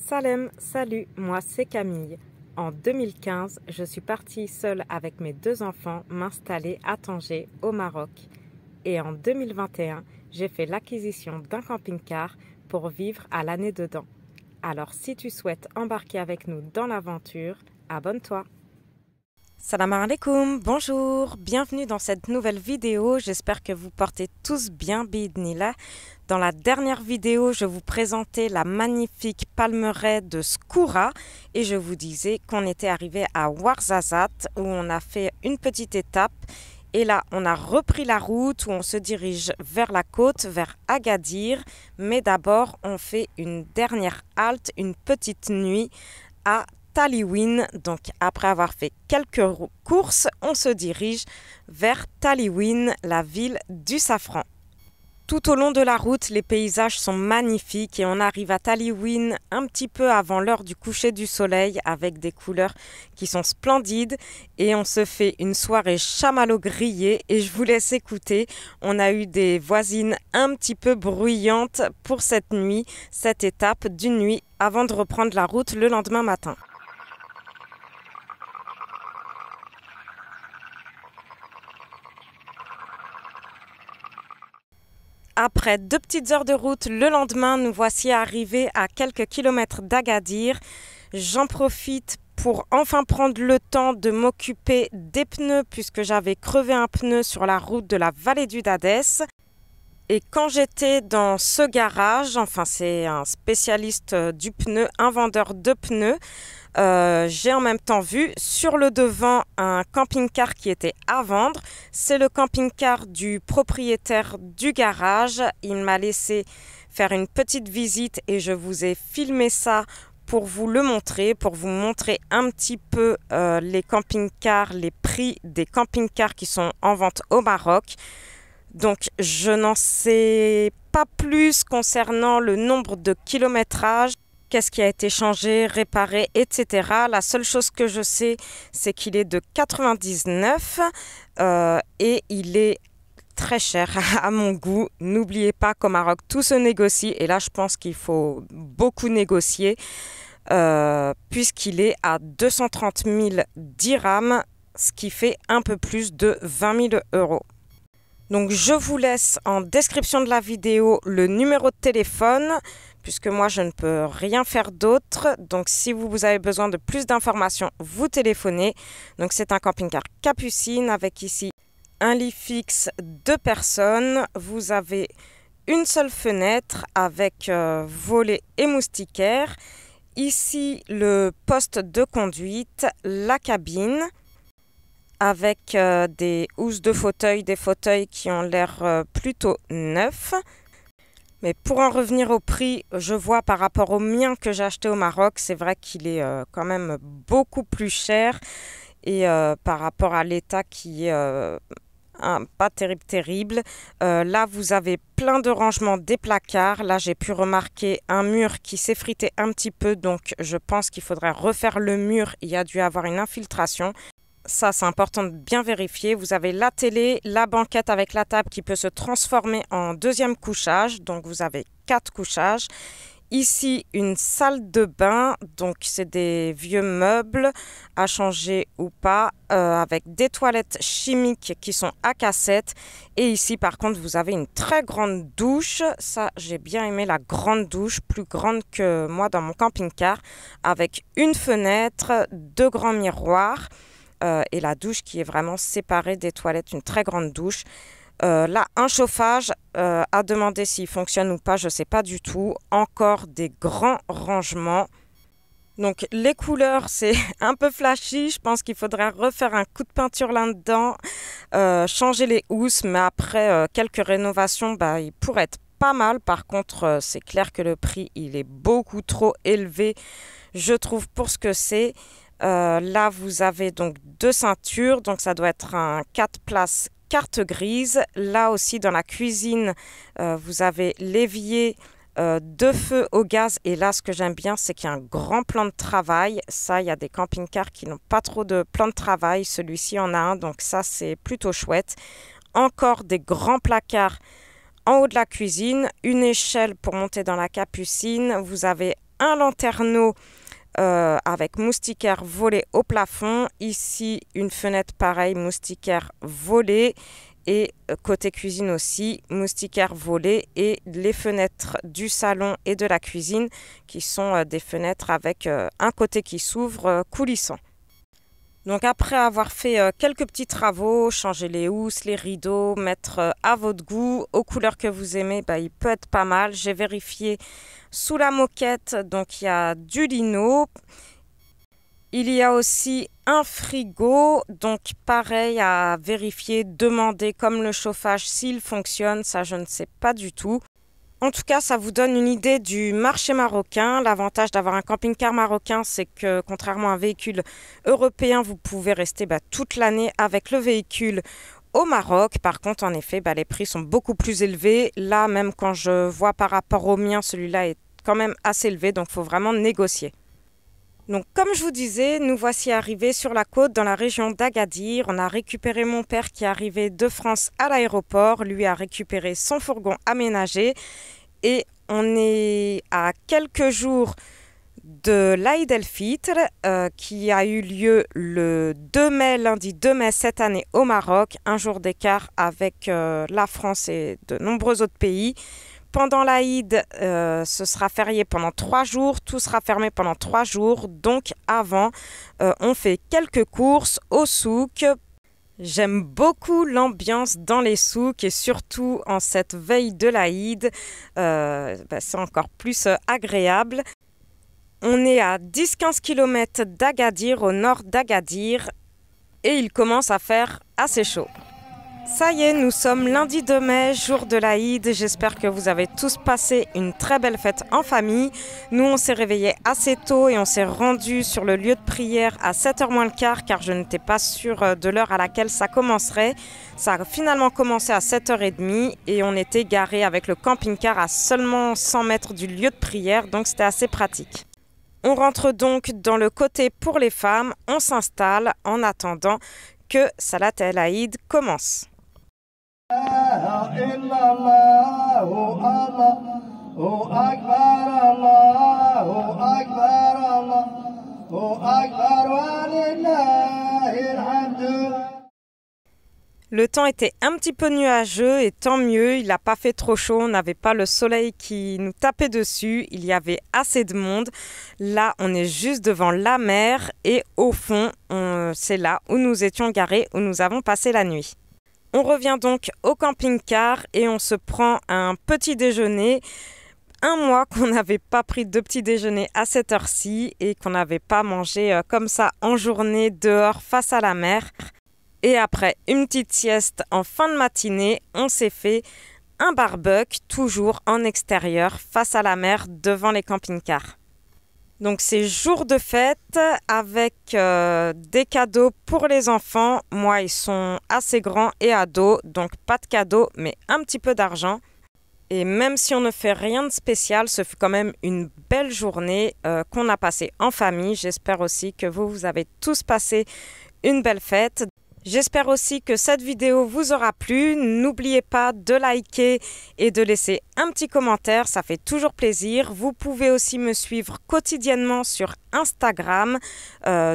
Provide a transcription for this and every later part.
Salem, salut, moi c'est Camille. En 2015, je suis partie seule avec mes deux enfants m'installer à Tanger, au Maroc. Et en 2021, j'ai fait l'acquisition d'un camping-car pour vivre à l'année dedans. Alors si tu souhaites embarquer avec nous dans l'aventure, abonne-toi. Salam alaikum, bonjour, bienvenue dans cette nouvelle vidéo, j'espère que vous portez tous bien, bi'idhnillah. Dans la dernière vidéo, je vous présentais la magnifique palmeraie de Skoura et je vous disais qu'on était arrivé à Ouarzazate où on a fait une petite étape et là on a repris la route où on se dirige vers la côte, vers Agadir, mais d'abord on fait une dernière halte, une petite nuit à Taliwin. Donc après avoir fait quelques courses, on se dirige vers Taliwin, la ville du safran. Tout au long de la route, les paysages sont magnifiques et on arrive à Taliwin un petit peu avant l'heure du coucher du soleil avec des couleurs qui sont splendides et on se fait une soirée chamallow grillé et je vous laisse écouter. On a eu des voisines un petit peu bruyantes pour cette nuit, cette étape d'une nuit avant de reprendre la route le lendemain matin. Après 2 petites heures de route, le lendemain, nous voici arrivés à quelques kilomètres d'Agadir. J'en profite pour enfin prendre le temps de m'occuper des pneus puisque j'avais crevé un pneu sur la route de la vallée du Dadès. Et quand j'étais dans ce garage, enfin c'est un spécialiste du pneu, un vendeur de pneus, j'ai en même temps vu sur le devant un camping-car qui était à vendre. C'est le camping-car du propriétaire du garage. Il m'a laissé faire une petite visite et je vous ai filmé ça pour vous le montrer, pour vous montrer un petit peu les camping-cars, les prix des camping-cars qui sont en vente au Maroc. Donc je n'en sais pas plus concernant le nombre de kilométrages, qu'est-ce qui a été changé, réparé, etc. La seule chose que je sais, c'est qu'il est de 99 et il est très cher à mon goût. N'oubliez pas qu'au Maroc, tout se négocie et là je pense qu'il faut beaucoup négocier puisqu'il est à 230 000 dirhams, ce qui fait un peu plus de 20 000 euros. Donc je vous laisse en description de la vidéo le numéro de téléphone puisque moi je ne peux rien faire d'autre. Donc si vous avez besoin de plus d'informations, vous téléphonez. Donc c'est un camping-car Capucine avec ici un lit fixe 2 personnes. Vous avez une seule fenêtre avec volet et moustiquaire. Ici le poste de conduite, la cabine, avec des housses de fauteuil, des fauteuils qui ont l'air plutôt neufs. Mais pour en revenir au prix, je vois par rapport au mien que j'ai acheté au Maroc, c'est vrai qu'il est quand même beaucoup plus cher. Et par rapport à l'état qui est pas terrible. Là, vous avez plein de rangements des placards. Là, j'ai pu remarquer un mur qui s'effritait un petit peu. Donc, je pense qu'il faudrait refaire le mur. Il y a dû avoir une infiltration. Ça, c'est important de bien vérifier. Vous avez la télé, la banquette avec la table qui peut se transformer en deuxième couchage. Donc, vous avez 4 couchages. Ici, une salle de bain. Donc, c'est des vieux meubles à changer ou pas avec des toilettes chimiques qui sont à cassette. Et ici, par contre, vous avez une très grande douche. Ça, j'ai bien aimé la grande douche, plus grande que moi dans mon camping-car, avec une fenêtre, 2 grands miroirs. Et la douche qui est vraiment séparée des toilettes, une très grande douche. Là, un chauffage, à demander s'il fonctionne ou pas, je ne sais pas du tout. Encore des grands rangements. Donc les couleurs, c'est un peu flashy. Je pense qu'il faudrait refaire un coup de peinture là-dedans, changer les housses. Mais après quelques rénovations, il pourrait être pas mal. Par contre, c'est clair que le prix, il est beaucoup trop élevé, je trouve, pour ce que c'est. Là, vous avez donc 2 ceintures, donc ça doit être un 4 places carte grise. Là aussi, dans la cuisine, vous avez l'évier de feu au gaz. Et là, ce que j'aime bien, c'est qu'il y a un grand plan de travail. Ça, il y a des camping-cars qui n'ont pas trop de plan de travail. Celui-ci en a un, donc ça, c'est plutôt chouette. Encore des grands placards en haut de la cuisine, une échelle pour monter dans la capucine. Vous avez un lanterneau avec moustiquaire volé au plafond. Ici, une fenêtre pareille, moustiquaire volé. Et côté cuisine aussi, moustiquaire volé et les fenêtres du salon et de la cuisine qui sont des fenêtres avec un côté qui s'ouvre coulissant. Donc après avoir fait quelques petits travaux, changer les housses, les rideaux, mettre à votre goût, aux couleurs que vous aimez, il peut être pas mal. J'ai vérifié sous la moquette, donc il y a du lino. Il y a aussi un frigo, donc pareil à vérifier, demander comme le chauffage s'il fonctionne, ça je ne sais pas du tout. En tout cas, ça vous donne une idée du marché marocain. L'avantage d'avoir un camping-car marocain, c'est que contrairement à un véhicule européen, vous pouvez rester toute l'année avec le véhicule au Maroc. Par contre, en effet, les prix sont beaucoup plus élevés. Là, même quand je vois par rapport au mien, celui-là est quand même assez élevé, donc il faut vraiment négocier. Donc comme je vous disais, nous voici arrivés sur la côte dans la région d'Agadir. On a récupéré mon père qui est arrivé de France à l'aéroport. Lui a récupéré son fourgon aménagé et on est à quelques jours de l'Aïd el-Fitr qui a eu lieu le 2 mai, lundi 2 mai cette année au Maroc. Un jour d'écart avec la France et de nombreux autres pays. Pendant l'Aïd, ce sera férié pendant 3 jours, tout sera fermé pendant 3 jours. Donc avant, on fait quelques courses au souk. J'aime beaucoup l'ambiance dans les souks et surtout en cette veille de l'Aïd, c'est encore plus agréable. On est à 10-15 km d'Agadir, au nord d'Agadir, et il commence à faire assez chaud. Ça y est, nous sommes lundi 2 mai, jour de l'Aïd. J'espère que vous avez tous passé une très belle fête en famille. Nous, on s'est réveillés assez tôt et on s'est rendu sur le lieu de prière à 7h moins le quart car je n'étais pas sûre de l'heure à laquelle ça commencerait. Ça a finalement commencé à 7h30 et on était garés avec le camping-car à seulement 100 mètres du lieu de prière, donc c'était assez pratique. On rentre donc dans le côté pour les femmes, on s'installe en attendant que Salat el-Aïd commence. Le temps était un petit peu nuageux et tant mieux, il n'a pas fait trop chaud, on n'avait pas le soleil qui nous tapait dessus, il y avait assez de monde. Là, on est juste devant la mer et au fond, c'est là où nous étions garés, où nous avons passé la nuit. On revient donc au camping-car et on se prend un petit déjeuner. Un mois qu'on n'avait pas pris de petit déjeuner à cette heure-ci et qu'on n'avait pas mangé comme ça en journée dehors face à la mer. Et après une petite sieste en fin de matinée, on s'est fait un barbecue toujours en extérieur face à la mer devant les camping-cars. Donc c'est jour de fête avec des cadeaux pour les enfants. Moi, ils sont assez grands et ados, donc pas de cadeaux, mais un petit peu d'argent. Et même si on ne fait rien de spécial, ce fut quand même une belle journée qu'on a passée en famille. J'espère aussi que vous avez tous passé une belle fête. J'espère aussi que cette vidéo vous aura plu. N'oubliez pas de liker et de laisser un petit commentaire, ça fait toujours plaisir. Vous pouvez aussi me suivre quotidiennement sur Instagram,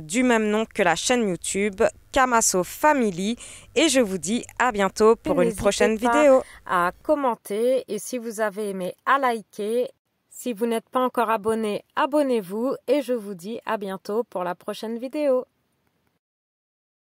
du même nom que la chaîne YouTube, Kamaso Family. Et je vous dis à bientôt pour une prochaine vidéo. À commenter et si vous avez aimé, à liker. Si vous n'êtes pas encore abonné, abonnez-vous et je vous dis à bientôt pour la prochaine vidéo.